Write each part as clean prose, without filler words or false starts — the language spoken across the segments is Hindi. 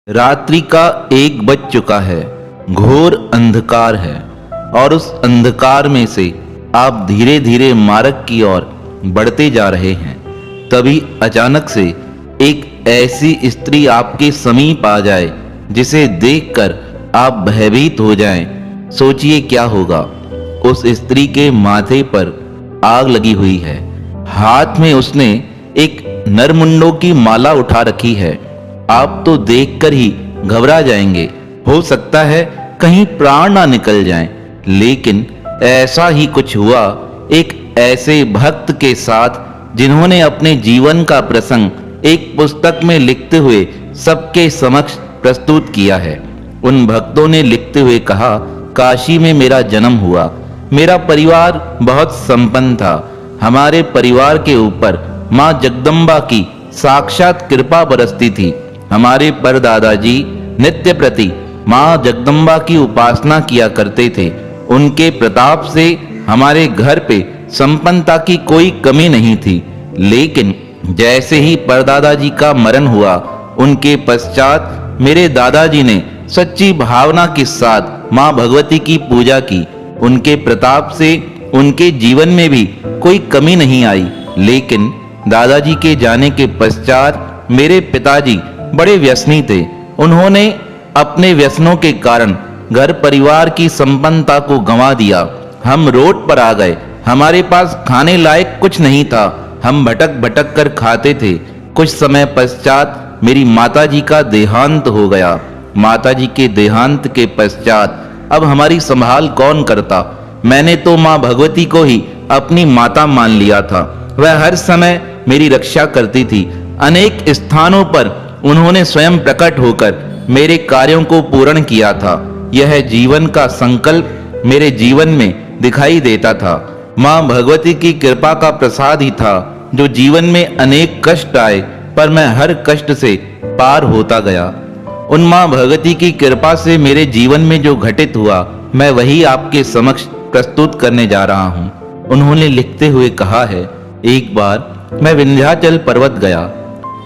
रात्रि का 1 बज चुका है। घोर अंधकार है और उस अंधकार में से आप धीरे धीरे मार्ग की ओर बढ़ते जा रहे हैं। तभी अचानक से एक ऐसी स्त्री आपके समीप आ जाए जिसे देखकर आप भयभीत हो जाएं। सोचिए क्या होगा। उस स्त्री के माथे पर आग लगी हुई है। हाथ में उसने एक नरमुंडों की माला उठा रखी है। आप तो देखकर ही घबरा जाएंगे। हो सकता है कहीं प्राण ना निकल जाएं। लेकिन ऐसा ही कुछ हुआ एक ऐसे भक्त के साथ जिन्होंने अपने जीवन का प्रसंग एक पुस्तक में लिखते हुए सबके समक्ष प्रस्तुत किया है। उन भक्तों ने लिखते हुए कहा, काशी में मेरा जन्म हुआ। मेरा परिवार बहुत संपन्न था। हमारे परिवार के ऊपर माँ जगदम्बा की साक्षात कृपा बरसती थी। हमारे परदादाजी नित्य प्रति माँ जगदम्बा की उपासना किया करते थे। उनके प्रताप से हमारे घर पे संपन्नता की कोई कमी नहीं थी। लेकिन जैसे ही परदादाजी का मरण हुआ, उनके पश्चात मेरे दादाजी ने सच्ची भावना के साथ माँ भगवती की पूजा की। उनके प्रताप से उनके जीवन में भी कोई कमी नहीं आई। लेकिन दादाजी के जाने के पश्चात मेरे पिताजी बड़े व्यसनी थे। उन्होंने अपने व्यसनों के कारण घर परिवार की संपन्नता को गंवा दिया। हम रोड पर आ गए। हमारे पास खाने लायक कुछ नहीं था। हम भटक भटक कर खाते थे। कुछ समय पश्चात मेरी माताजी का देहांत हो गया। माताजी के देहांत के पश्चात अब हमारी संभाल कौन करता। मैंने तो माँ भगवती को ही अपनी माता मान लिया था। वह हर समय मेरी रक्षा करती थी। अनेक स्थानों पर उन्होंने स्वयं प्रकट होकर मेरे कार्यों को पूर्ण किया था। यह जीवन का संकल्प मेरे जीवन में दिखाई देता था। माँ भगवती की कृपा का प्रसाद ही था जो जीवन में अनेक कष्ट आए, पर मैं हर कष्ट से पार होता गया। उन माँ भगवती की कृपा से मेरे जीवन में जो घटित हुआ, मैं वही आपके समक्ष प्रस्तुत करने जा रहा हूँ। उन्होंने लिखते हुए कहा है, एक बार मैं विंध्याचल पर्वत गया।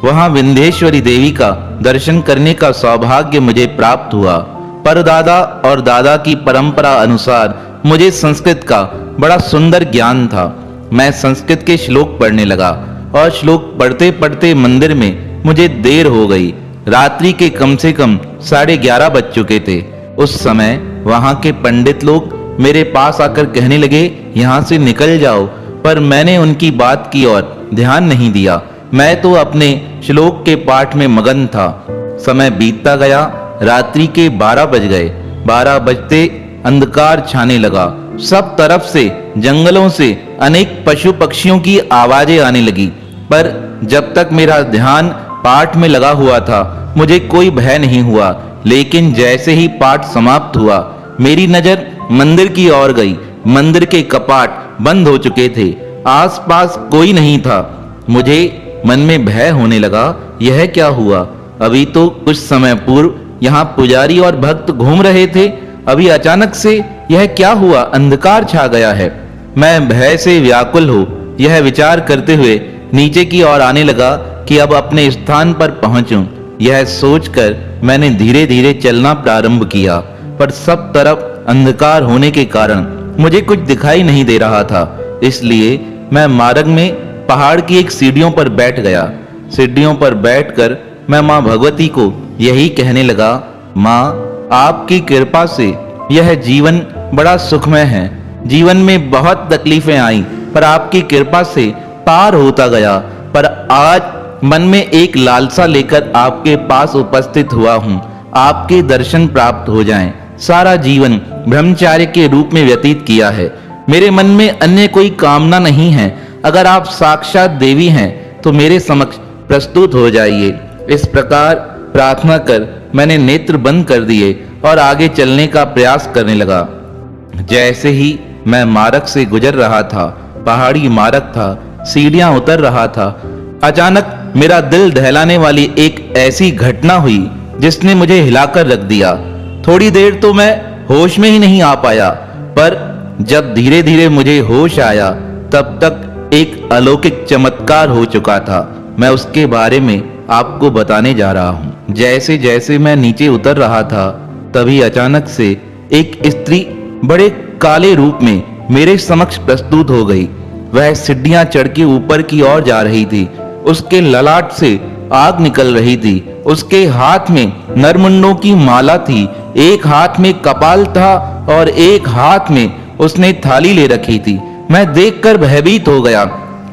वहां विंध्येश्वरी देवी का दर्शन करने का सौभाग्य मुझे प्राप्त हुआ। परदादा और दादा की परंपरा अनुसार मुझे संस्कृत का बड़ा सुंदर ज्ञान था। मैं संस्कृत के श्लोक पढ़ने लगा और श्लोक पढ़ते पढ़ते मंदिर में मुझे देर हो गई। रात्रि के कम से कम 11:30 बज चुके थे। उस समय वहां के पंडित लोग मेरे पास आकर कहने लगे, यहाँ से निकल जाओ, पर मैंने उनकी बात की ओर ध्यान नहीं दिया। मैं तो अपने श्लोक के पाठ में मगन था। समय बीतता गया। रात्रि के 12 बज गए। 12 बजते अंधकार छाने लगा। सब तरफ से जंगलों से अनेक पशु पक्षियों की आवाजें आने लगी। पर जब तक मेरा ध्यान पाठ में लगा हुआ था, मुझे कोई भय नहीं हुआ। लेकिन जैसे ही पाठ समाप्त हुआ, मेरी नजर मंदिर की ओर गई। मंदिर के कपाट बंद हो चुके थे। आसपास कोई नहीं था। मुझे मन में भय होने लगा। यह क्या हुआ? अभी तो कुछ समय पूर्व यहाँ पुजारी और भक्त घूम रहे थे। अभी अचानक से यह क्या हुआ? अंधकार छा गया है। मैं भय से व्याकुल हो यह विचार करते हुए नीचे की ओर आने लगा कि अब अपने स्थान पर पहुंचूं। यह सोचकर मैंने धीरे धीरे चलना प्रारंभ किया, पर सब तरफ अंधकार होने के कारण मुझे कुछ दिखाई नहीं दे रहा था। इसलिए मैं मार्ग में पहाड़ की एक सीढ़ियों पर बैठ गया। सीढ़ियों पर बैठकर मैं माँ भगवती को यही कहने लगा, माँ आपकी कृपा से यह जीवन बड़ा सुखमय है। जीवन में बहुत तकलीफें आई, पर आपकी कृपा से पार होता गया। पर आज मन में एक लालसा लेकर आपके पास उपस्थित हुआ हूँ। आपके दर्शन प्राप्त हो जाएं। सारा जीवन ब्रह्मचार्य के रूप में व्यतीत किया है। मेरे मन में अन्य कोई कामना नहीं है। अगर आप साक्षात देवी हैं तो मेरे समक्ष प्रस्तुत हो जाइए। इस प्रकार प्रार्थना कर मैंने नेत्र बंद कर दिए और आगे चलने का प्रयास करने लगा। जैसे ही मैं मार्ग से गुजर रहा था, पहाड़ी मार्ग था, सीढ़ियां उतर रहा था, अचानक मेरा दिल दहलाने वाली एक ऐसी घटना हुई जिसने मुझे हिलाकर रख दिया। थोड़ी देर तो मैं होश में ही नहीं आ पाया, पर जब धीरे धीरे मुझे होश आया, तब तक एक अलौकिक चमत्कार हो चुका था। मैं उसके बारे में आपको बताने जा रहा हूँ। जैसे जैसे मैं नीचे उतर रहा था, तभी अचानक से एक स्त्री बड़े काले रूप में मेरे समक्ष प्रस्तुत हो गई। वह सीढ़ियां चढ़ के ऊपर की ओर जा रही थी। उसके ललाट से आग निकल रही थी। उसके हाथ में नरमुंडों की माला थी, एक हाथ में कपाल था और एक हाथ में उसने थाली ले रखी थी। मैं देखकर भयभीत हो गया।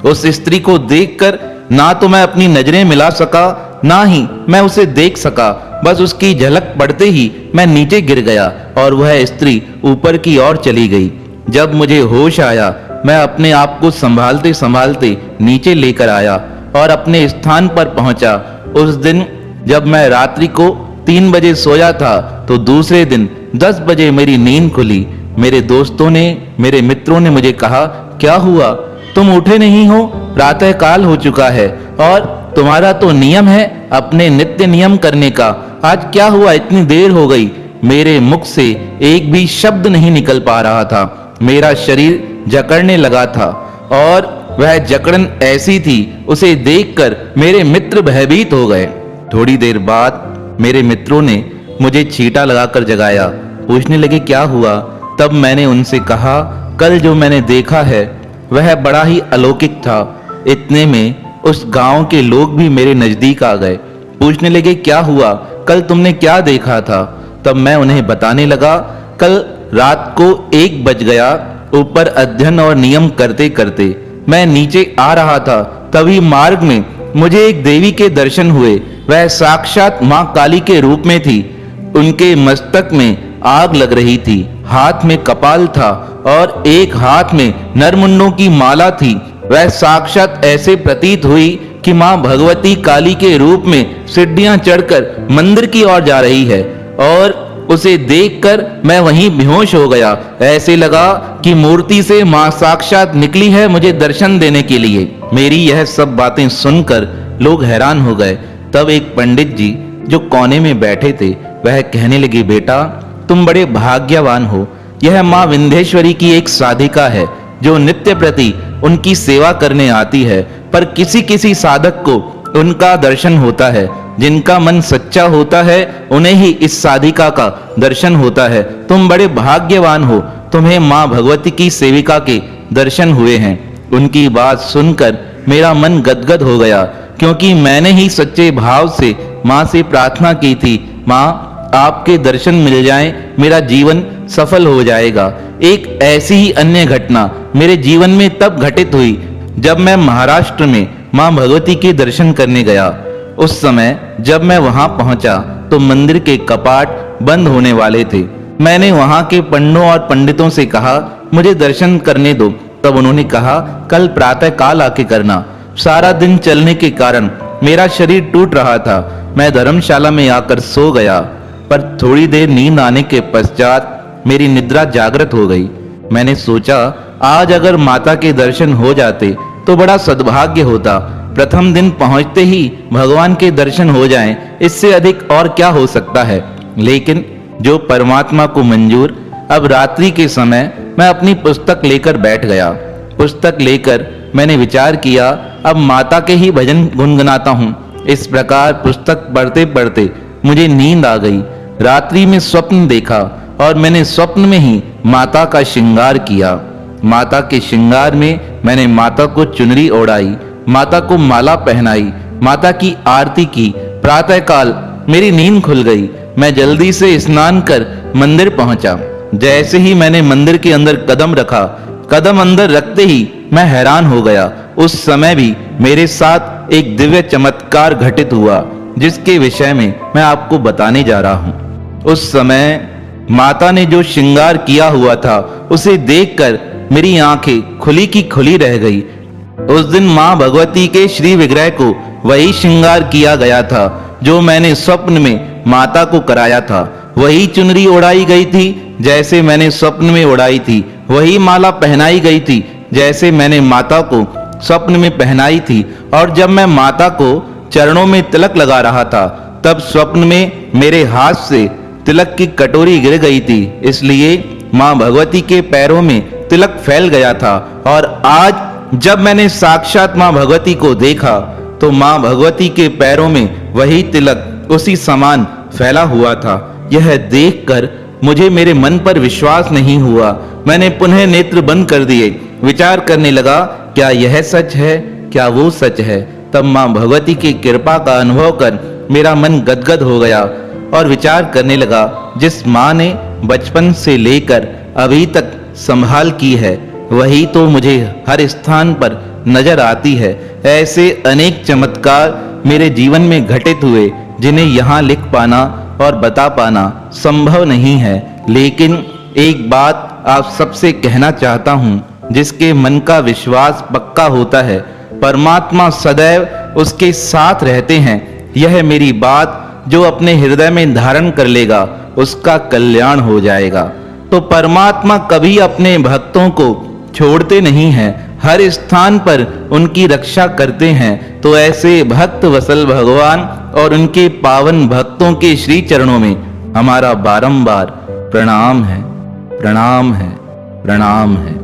उस स्त्री को देखकर ना तो मैं अपनी नजरें मिला सका, ना ही मैं उसे देख सका। बस उसकी झलक पड़ते ही मैं नीचे गिर गया और वह स्त्री ऊपर की ओर चली गई। जब मुझे होश आया, मैं अपने आप को संभालते संभालते नीचे लेकर आया और अपने स्थान पर पहुंचा। उस दिन जब मैं रात्रि को 3 बजे सोया था, तो दूसरे दिन 10 बजे मेरी नींद खुली। मेरे दोस्तों ने, मेरे मित्रों ने मुझे कहा, क्या हुआ, तुम उठे नहीं हो? प्रातः काल हो चुका है और तुम्हारा तो नियम है अपने नित्य नियम करने का। आज क्या हुआ, इतनी देर हो गई? मेरे मुख से एक भी शब्द नहीं निकल पा रहा था। मेरा शरीर जकड़ने लगा था और वह जकड़न ऐसी थी, उसे देखकर मेरे मित्र भयभीत हो गए। थोड़ी देर बाद मेरे मित्रों ने मुझे छींटा लगाकर जगाया। पूछने लगे क्या हुआ। तब मैंने उनसे कहा, कल जो मैंने देखा है वह बड़ा ही अलौकिक था। इतने में उस गांव के लोग भी मेरे नजदीक आ गए। पूछने लगे क्या हुआ, कल तुमने क्या देखा था। तब मैं उन्हें बताने लगा, कल रात को 1 बज गया। ऊपर अध्ययन और नियम करते करते मैं नीचे आ रहा था, तभी मार्ग में मुझे एक देवी के दर्शन हुए। वह साक्षात मां काली के रूप में थी। उनके मस्तक में आग लग रही थी, हाथ में कपाल था और एक हाथ में नरमुंडों की माला थी। वह साक्षात ऐसे प्रतीत हुई कि मां भगवती काली के रूप में सीढ़ियां चढ़कर मंदिर की ओर जा रही है और उसे देखकर मैं वहीं बेहोश हो गया। ऐसे लगा कि मूर्ति से मां साक्षात निकली है मुझे दर्शन देने के लिए। मेरी यह सब बातें सुनकर लोग हैरान हो गए। तब एक पंडित जी जो कोने में बैठे थे, वह कहने लगे, बेटा तुम बड़े भाग्यवान हो। यह मां विंध्येश्वरी की एक साधिका है जो नित्य प्रति उनकी सेवा करने आती है, पर किसी किसी साधक को उनका दर्शन होता है। जिनका मन सच्चा होता है उन्हें ही इस साधिका का दर्शन होता है। तुम बड़े भाग्यवान हो, तुम्हें मां भगवती की सेविका के दर्शन हुए हैं। उनकी बात सुनकर मेरा मन गदगद हो गया, क्योंकि मैंने ही सच्चे भाव से मां से प्रार्थना की थी, मां आपके दर्शन मिल जाएं, मेरा जीवन सफल हो जाएगा। एक ऐसी ही अन्य घटना मेरे जीवन में तब घटित हुई जब मैं महाराष्ट्र में मां भगवती के दर्शन करने गया। उस समय जब मैं वहां पहुंचा तो मंदिर के कपाट बंद होने वाले थे। मैंने वहां के पंडों और पंडितों से कहा, मुझे दर्शन करने दो। तब उन्होंने कहा, कल प्रातः काल आके करना। सारा दिन चलने के कारण मेरा शरीर टूट रहा था। मैं धर्मशाला में आकर सो गया, पर थोड़ी देर नींद आने के पश्चात मेरी निद्रा जागृत हो गई। मैंने सोचा, आज अगर माता के दर्शन हो जाते तो बड़ा सद्भाग्य होता। प्रथम दिन पहुंचते ही भगवान के दर्शन हो जाएं, इससे अधिक और क्या हो सकता है। लेकिन जो परमात्मा को मंजूर। अब रात्रि के समय मैं अपनी पुस्तक लेकर बैठ गया। पुस्तक लेकर मैंने विचार किया, अब माता के ही भजन गुनगुनाता हूँ। इस प्रकार पुस्तक पढ़ते पढ़ते मुझे नींद आ गई। रात्रि में स्वप्न देखा और मैंने स्वप्न में ही माता का श्रृंगार किया। माता के श्रृंगार में मैंने माता को चुनरी ओढ़ाई, माता को माला पहनाई, माता की आरती की। प्रातःकाल मेरी नींद खुल गई। मैं जल्दी से स्नान कर मंदिर पहुंचा। जैसे ही मैंने मंदिर के अंदर कदम रखा, कदम अंदर रखते ही मैं हैरान हो गया। उस समय भी मेरे साथ एक दिव्य चमत्कार घटित हुआ, जिसके विषय में मैं आपको बताने जा रहा हूं। उस समय माता ने जो श्रृंगार किया हुआ था, उसे देखकर मेरी आंखें खुली की खुली रह गई। उस दिन मां भगवती के श्री विग्रह को वही श्रृंगार किया गया था जो मैंने स्वप्न में माता को कराया था। वही चुनरी ओढ़ाई गई थी जैसे मैंने स्वप्न में ओढ़ाई थी। वही माला पहनाई गई थी जैसे मैंने माता को स्वप्न में पहनाई थी। और जब मैं माता को चरणों में तिलक लगा रहा था, तब स्वप्न में मेरे हाथ से तिलक की कटोरी गिर गई थी। इसलिए मां भगवती के पैरों में तिलक फैल गया था। और आज जब मैंने साक्षात मां भगवती को देखा, तो माँ भगवती के पैरों में वही तिलक उसी समान फैला हुआ था। यह देखकर मुझे मेरे मन पर विश्वास नहीं हुआ। मैंने पुनः नेत्र बंद कर दिए। विचार करने लगा, क्या यह सच है, क्या वो सच है। तब माँ भगवती की कृपा का अनुभव कर मेरा मन गदगद हो गया और विचार करने लगा, जिस माँ ने बचपन से लेकर अभी तक संभाल की है, वही तो मुझे हर स्थान पर नजर आती है। ऐसे अनेक चमत्कार मेरे जीवन में घटित हुए, जिन्हें यहाँ लिख पाना और बता पाना संभव नहीं है। लेकिन एक बात आप सबसे कहना चाहता हूँ, जिसके मन का विश्वास पक्का होता है, परमात्मा सदैव उसके साथ रहते हैं। यह मेरी बात जो अपने हृदय में धारण कर लेगा, उसका कल्याण हो जाएगा। तो परमात्मा कभी अपने भक्तों को छोड़ते नहीं हैं, हर स्थान पर उनकी रक्षा करते हैं। तो ऐसे भक्त वत्सल भगवान और उनके पावन भक्तों के श्री चरणों में हमारा बारंबार प्रणाम है, प्रणाम है, प्रणाम है।